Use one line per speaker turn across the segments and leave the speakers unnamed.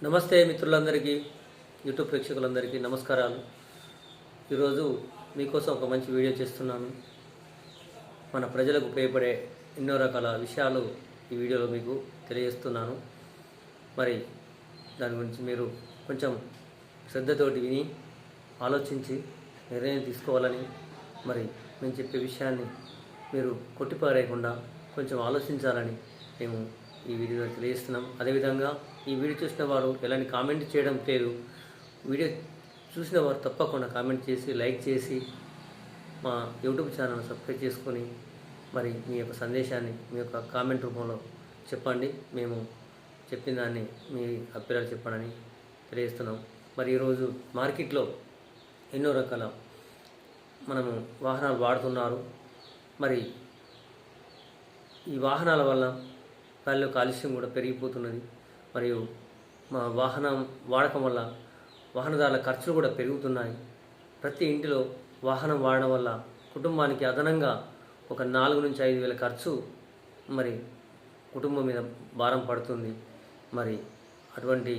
నమస్తే మిత్రులందరికీ, యూట్యూబ్ ప్రేక్షకులందరికీ నమస్కారాలు. ఈరోజు మీకోసం ఒక మంచి వీడియో చేస్తున్నాను. మన ప్రజలకు ఉపయోగపడే ఎన్నో రకాల విషయాలు ఈ వీడియోలో మీకు తెలియజేస్తున్నాను. మరి దాని గురించి మీరు కొంచెం శ్రద్ధతోటి విని ఆలోచించి నిర్ణయం తీసుకోవాలని, మరి నేను చెప్పే విషయాన్ని మీరు కొట్టిపారేయకుండా కొంచెం ఆలోచించాలని మేము ఈ వీడియోలో తెలియజేస్తున్నాం. అదేవిధంగా ఈ వీడియో చూసిన వారు ఎలాంటి కామెంట్ చేయడం లేదు. వీడియో చూసిన వారు తప్పకుండా కామెంట్ చేసి, లైక్ చేసి, మా యూట్యూబ్ ఛానల్ సబ్స్క్రైబ్ చేసుకొని, మరి మీ యొక్క సందేశాన్ని మీ యొక్క కామెంట్ రూపంలో చెప్పండి. మేము చెప్పిన దాన్ని మీ అభిప్రాయాలు చెప్పండి తెలియజేస్తున్నాం. మరి ఈరోజు మార్కెట్లో ఎన్నో రకాల మనము వాహనాలు వాడుతున్నారు. మరి ఈ వాహనాల వల్ల గాలిలో కాలుష్యం కూడా పెరిగిపోతున్నది. మరియు మా వాహనం వాడకం వల్ల వాహనదారుల ఖర్చులు కూడా పెరుగుతున్నాయి. ప్రతి ఇంటిలో వాహనం వాడడం వల్ల కుటుంబానికి అదనంగా ఒక 4 నుంచి 5 వేల ఖర్చు మరి కుటుంబం మీద భారం పడుతుంది. మరి అటువంటి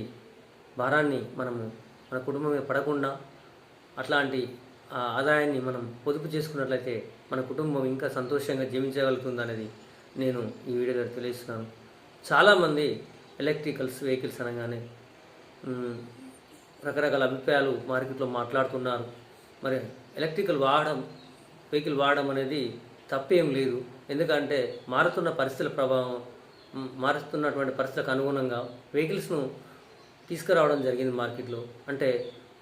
భారాన్ని మనము మన కుటుంబం మీద పడకుండా అట్లాంటి ఆదాయాన్ని మనం పొదుపు చేసుకున్నట్లయితే మన కుటుంబం ఇంకా సంతోషంగా జీవించగలుగుతుంది అనేది నేను ఈ వీడియో ద్వారా తెలియజేస్తున్నాను. చాలామంది ఎలక్ట్రికల్స్ వెహికల్స్ అనగానే రకరకాల అభిప్రాయాలు మార్కెట్లో మాట్లాడుతున్నారు. మరి ఎలక్ట్రికల్ వెహికల్ వాడడం అనేది తప్పేం లేదు. ఎందుకంటే మారుతున్న పరిస్థితుల ప్రభావం, మారుతున్నటువంటి పరిస్థితులకు అనుగుణంగా వెహికల్స్ను తీసుకురావడం జరిగింది మార్కెట్లో. అంటే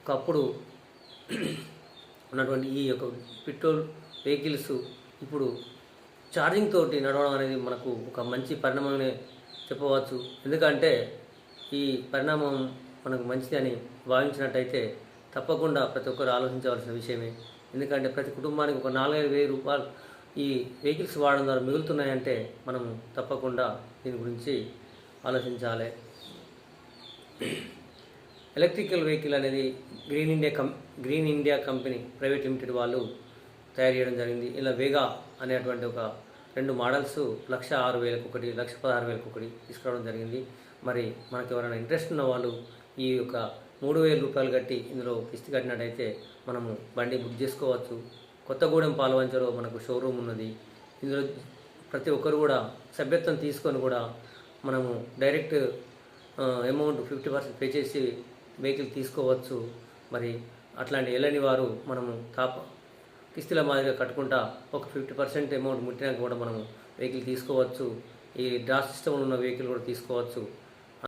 ఒకప్పుడు ఉన్నటువంటి ఈ యొక్క పెట్రోల్ వెహికల్స్ ఇప్పుడు ఛార్జింగ్ తోటి నడవడం అనేది మనకు ఒక మంచి పరిణామమే చెప్పవచ్చు. ఎందుకంటే ఈ పరిణామం మనకు మంచిది అని భావించినట్టయితే తప్పకుండా ప్రతి ఒక్కరు ఆలోచించవలసిన విషయమే. ఎందుకంటే ప్రతి కుటుంబానికి ఒక 4-5 వేల రూపాయలు ఈ వెహికల్స్ వాడడం ద్వారా మిగులుతున్నాయంటే మనము తప్పకుండా దీని గురించి ఆలోచించాలి. ఎలక్ట్రికల్ వెహికల్ అనేది green India company private limited వాళ్ళు తయారు చేయడం జరిగింది. ఇలా వేగా అనేటువంటి ఒక 2 మోడల్స్ 1,06,000 ఒకటి, 1,16,000 ఒకటి తీసుకురావడం జరిగింది. మరి మనకు ఎవరైనా ఇంట్రెస్ట్ ఉన్న వాళ్ళు ఈ యొక్క 3,000 రూపాయలు కట్టి ఇందులో కిస్తీ కట్టినట్టయితే మనము బండి బుక్ చేసుకోవచ్చు. కొత్తగూడెం పాలవంచలో మనకు షోరూమ్ ఉన్నది. ఇందులో ప్రతి ఒక్కరు కూడా సభ్యత్వం తీసుకొని కూడా మనము డైరెక్ట్ అమౌంట్ 50% పే చేసి వెహికల్ తీసుకోవచ్చు. మరి అట్లాంటి వెళ్ళని వారు మనము కిస్తీల మాదిరిగా కట్టుకుంటా ఒక 50% అమౌంట్ ముట్టినాక కూడా మనము వెహికల్ తీసుకోవచ్చు. ఈ డ్రా సిస్టమ్ ఉన్న వెహికల్ కూడా తీసుకోవచ్చు.